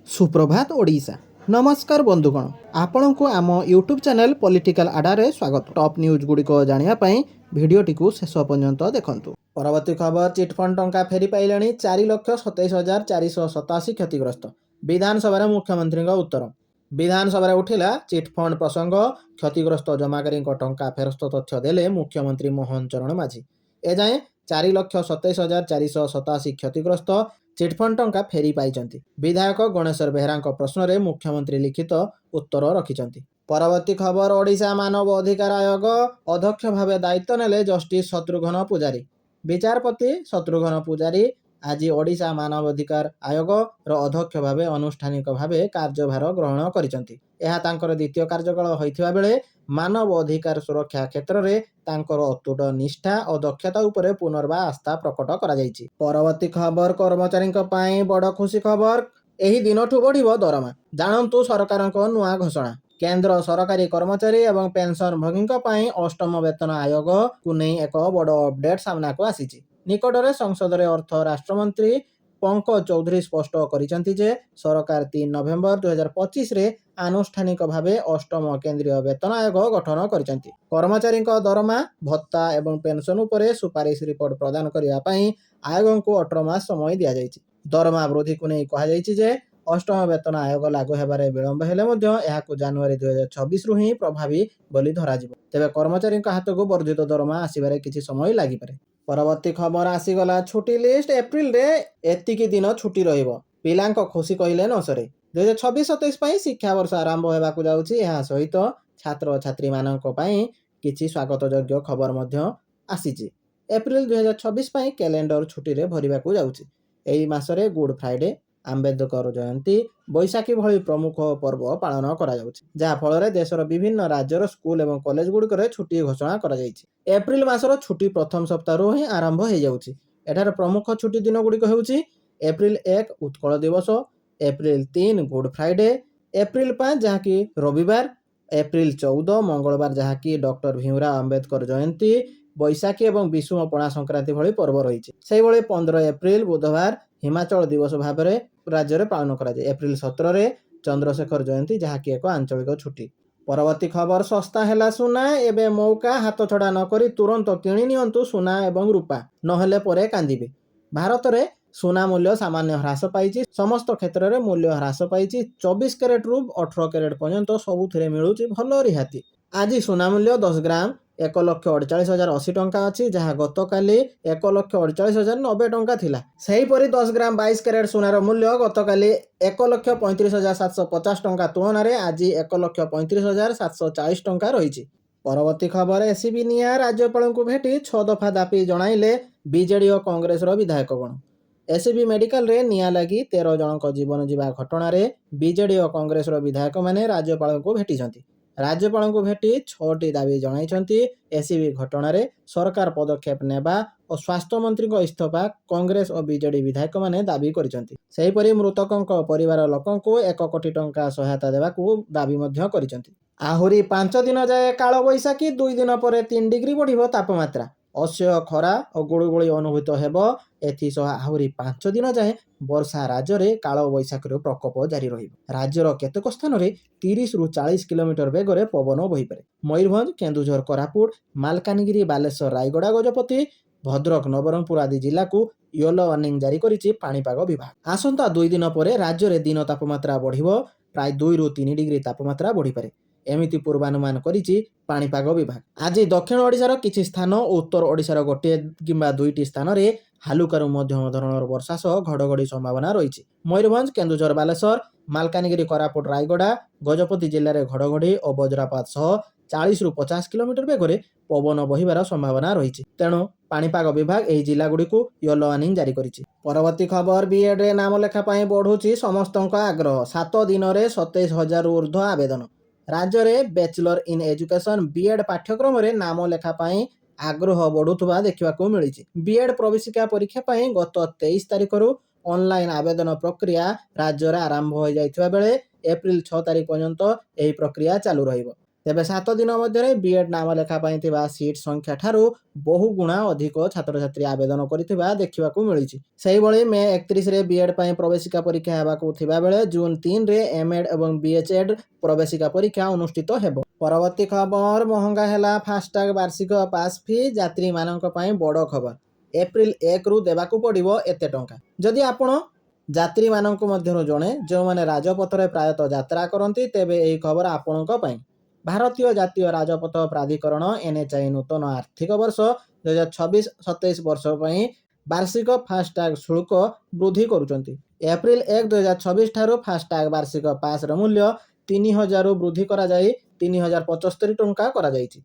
सुप्रभात ओडिशा। नमस्कार बंधुगण, आपण को आम यूट्यूब चैनल पॉलिटिकल आडारे स्वागत। टॉप न्यूज गुड़िक जानापी भिडटी को शेष पर्यंत देखंतु। परवर्ती खबर, चिटफंड टंका फेरी पाइले 4,27,487 क्षतिग्रस्त। विधानसभा मुख्यमंत्री उत्तर। विधानसभा उठिला चिटफंड प्रसंग। क्षतिग्रस्त जमाकारी टंका फेरस्त तथ्य देले मुख्यमंत्री मोहन चरण माझी। एजाएं 4,27,487 क्षतिग्रस्त चिटफंड टंका फेरी पाइछन्ति। विधायक गणेश्वर बेहरा प्रश्न में मुख्यमंत्री लिखित उत्तर रखिछन्ति। परवर्ती खबर, ओडिशा मानव अधिकार आयोग अध्यक्ष भाव दायित्व नेले जस्टिस शत्रुघ्न पूजारी। विचारपति शत्रुघ्न पूजारी आज ओडिशा मानव अधिकार आयोग अध्यक्ष भाव अनुष्ठानिक भाव कार्यभार ग्रहण करिसन्ति। यह तांकर द्वितीय कार्यकाल होइथिबा बेले मानव अधिकार सुरक्षा क्षेत्र में तांकर अतुट निष्ठा और दक्षता उपरे पुनर्बार आस्था प्रकट करा जायछि। परवर्ती खबर, कर्मचारी बड़ खुशी खबर, एही दिनठू बढ़िबो दरमा। जानन्तु सरकारक नुआ घोषणा। केंद्र सरकारी कर्मचारी एवं पेंशन भोगी अष्टम वेतन आयोग को नहीं एक बड़ अपडेट सामना को आसीछि। निकटरे संसद रे अर्थ राष्ट्रमंत्री पंकज चौधरी स्पष्ट करिसन्ति जे सरकार 3 नवेम्बर 2025 रे आनुष्ठानिक भावे अष्टम केंद्रीय वेतन आयोग गठन करिसन्ति। कर्मचारी दरमा भत्ता एवं पेंशन उपरे सुपारिश रिपोर्ट प्रदान करिया पई आयोग को 18 मास समय दिया जायछि। दरमा वृद्धि को नहीं कहा जायछि जे अष्टम वेतन आयोग लागू हेबारे विलंब हेले मध्य एहाकु जनवरी 2026 रु ही प्रभावी बोली धराजिबो। तेबे कर्मचारी हाथ को वर्धित दरमा आसिबारे किछि समय लागि पारे। परवर्ती खबर, आसीगला छुट्टी लिस्ट। एप्रिल रे एतिकी दिन छुट्टी रहिबो। पिलांक खुशी कहिले न सरे। 2026-27 शिक्षा वर्ष आरंभ हेबाकु जाउछि। एहा सहित छात्र छात्री मानक पई किछि स्वागत योग्य खबर मध्य आसीछि। एप्रिल 2026 पई कैलेंडर छुट्टी रे भरिबाकु जाउछि। एही मासरे गुड फ्राइडे, आंबेडकर जयंती, बैशाखी भली प्रमुख पर्व पालन करा जाउछि, जहा फल रे देशर विभिन्न राज्यर स्कूल एवं कॉलेज गुड़िक छुट्टी घोषणा करा जाइछि। एप्रिल मासर छुट्टी प्रथम सप्ताह ही आरंभ हो जाउछि। एठार प्रमुख छुट्टी दिन गुड़िक हेउछि एप्रिल 1 उत्कल दिवस, एप्रिल 3 गुड फ्राइडे, एप्रिल 5 जहाँकि रविवार, एप्रिल 14 मंगलवार जहाँकि डॉक्टर भीमराव अंबेडकर जयंती, बैशाखी एवं विषुम पणा संक्रांति भली पर्व रही। से 15 एप्रिल बुधवार हिमाचल दिवस भाव में राज्य में पालन करा जाए। एप्रिल 17 रे चंद्रशेखर जयंती जहाँकि एक आंचलिक छुट्टी। परवर्ती खबर, सस्ता हैला सुना। एबे मौका हाथ छड़ा न करी तुरंत किणी नियंतु सुना एवं रूपा, नहेले परे कांदिबे। भारत में सुना मूल्य सामान्य ह्रास पाइछि। समस्त क्षेत्र में मूल्य ह्रास पाइछि। 24 कैरेट रु 18 कैरेट पर्यंत सबुथिरे मिलुछि भल रिहाती। आज सुना मूल्य 10 ग्राम 1,48,080 टंका अच्छी, जहाँ गत काली 1,48,090 टंका थिला। सेहीपरि 10 ग्राम 22 कैरेट सुनार मूल्य गत काली 1,35,750 टंका तुलन में आज 1,35,740 टंका रही। परवर्ती खबर, एसीबी निया। राज्यपाल को भेटी 6 दफा दाबी जणाइले बीजेडी और कांग्रेस विधायकगण। एसीबी मेडिकल रे निया लगी 13 जनक जीवन जीवा घटना रे बीजेडी और कांग्रेस विधायक माने राज्यपाल को भेटिछन्ति। राज्यपाल को भेटी 6टी दाबी जणाइछन्ति। एसीबी घटना रे सरकार पदक्षेप नेबा और स्वास्थ्य मंत्री को इस्तीफा कांग्रेस और बीजेडी विधायक माने दाबी करिछन्ति। सेहीपरि मृतकक परिवार लोकंको 1 कोटी टंका सहायता देबाकू दाबी मध्य करिछन्ति। आहुरी 5 दिन जाए काल बैशाखी। 2 दिन पर 3 डिग्री बढ़िबो तापमात्रा। असह्य खरा और गुड़गुड़ी अनुभूत हेब। एथिसह आहुरी 5 दिन जाए वर्षा राज्य में काल बैशाखी प्रकोप जारी रहिबो। राज्यर केतेक स्थान में 30 रु 40 किलोमीटर बेगर पवन बहिपारे। मयूरभंज, केन्दुझर, कोरापुट, मालकानगिरी, बालेश्वर, रायगड़ा, गजपति, भद्रक, नवरंगपुर आदि जिला को येलो वार्निंग जारी करिछि पाणीपाग विभाग। आसंता 2 दिन पर राज्य में दिन तापमात्रा बढ़िबो। प्राय 2 रु 3 डिग्री तापमात्रा बढ़िपारे एमिति पूर्वानुमान करिछि पाणीपाग विभाग। आज दक्षिण ओडिशार किछि स्थान और उत्तर ओडिशार गोटे किंबा 2टी स्थान में हालुकारू मध्यम धरणर वर्षा सह घड़घड़ी संभावना रही। मयूरभंज, केन्दुझर, बालेश्वर, मालकानगिरी, कोरापुट, रायगड़ा, गजपति जिले में घड़घड़ी और वज्रपात सह 40 रु 50 किलोमीटर बेगर पवन बहिबार संभावना रही। तेणु पाणीपाग विभाग एही जिला गुड़ी को येलो वार्निंग जारी करिछि। परवर्ती खबर, बीएड रे नाम लेखा पई बढ़ुछि समस्तक आग्रह। 7 दिन में 27,000 रु ऊर्ध्व आवेदन। राज्य में बैचलर इन एजुकेशन बीएड पाठ्यक्रम रे नाम लेखा पई आग्रह बढ़ुवा देखा मिली। बीएड प्रवेशिका परीक्षा पई गत 23 तारिख रु ऑनलाइन आवेदन प्रक्रिया राज्य में आरंभ हो जाइथिबा बेले एप्रिल 6 तारिख पर्यंत एही प्रक्रिया चालू रहिबो। ତେବେ 7 ଦିନ ମଧ୍ୟରେ ବିଏଡ୍ ନାମ ଲେଖା ପାଇଁ ଥିବା ସିଟ୍ ସଂଖ୍ୟା ଠାରୁ ବହୁ ଗୁଣା ଅଧିକ ଛାତ୍ରଛାତ୍ରୀ ଆବେଦନ କରିଥିବା ଦେଖିବାକୁ ମିଳିଛି। ସେହିଭଳି ମେ 31ରେ ବିଏଡ୍ ପାଇଁ ପ୍ରବେଶିକା ପରୀକ୍ଷା ହେବାକୁ ଥିବାବେଳେ ଜୁନ୍ 3ରେ ଏମ୍ଏଡ୍ ଏବଂ ବିଏଚ୍ଏଡ୍ ପ୍ରବେଶିକା ପରୀକ୍ଷା ଅନୁଷ୍ଠିତ ହେବ। ପରବର୍ତ୍ତୀ ଖବର, ମହଙ୍ଗା ହେଲା ଫାଷ୍ଟାଗ ବାର୍ଷିକ ପାସ୍ ଫି, ଯାତ୍ରୀମାନଙ୍କ ପାଇଁ ବଡ଼ ଖବର। ଏପ୍ରିଲ 1ରୁ ଦେବାକୁ ପଡ଼ିବ ଏତେ ଟଙ୍କା। ଯଦି ଆପଣ ଯାତ୍ରୀମାନଙ୍କ ମଧ୍ୟରୁ ଜଣେ ଯେଉଁମାନେ ରାଜପଥରେ ପ୍ରାୟତଃ ଯାତ୍ରା କରନ୍ତି, ତେବେ ଏହି ଖବର ଆପଣଙ୍କ ପାଇଁ। ଭାରତୀୟ ଜାତୀୟ ରାଜପଥ ପ୍ରାଧିକରଣ NHAI ନୂତନ ଆର୍ଥିକ ବର୍ଷ 2026-27 ବର୍ଷ ପାଇଁ ବାର୍ଷିକ ଫାଷ୍ଟାଗ ଶୁଳ୍କ ବୃଦ୍ଧି କରୁଛନ୍ତି। ଏପ୍ରିଲ 1, 2026 ଠାରୁ ଫାଷ୍ଟାଗ ବାର୍ଷିକ ପାସ୍ର ମୂଲ୍ୟ 3000ରୁ ବୃଦ୍ଧି କରାଯାଇ 3075 ଟଙ୍କା କରାଯାଇଛି।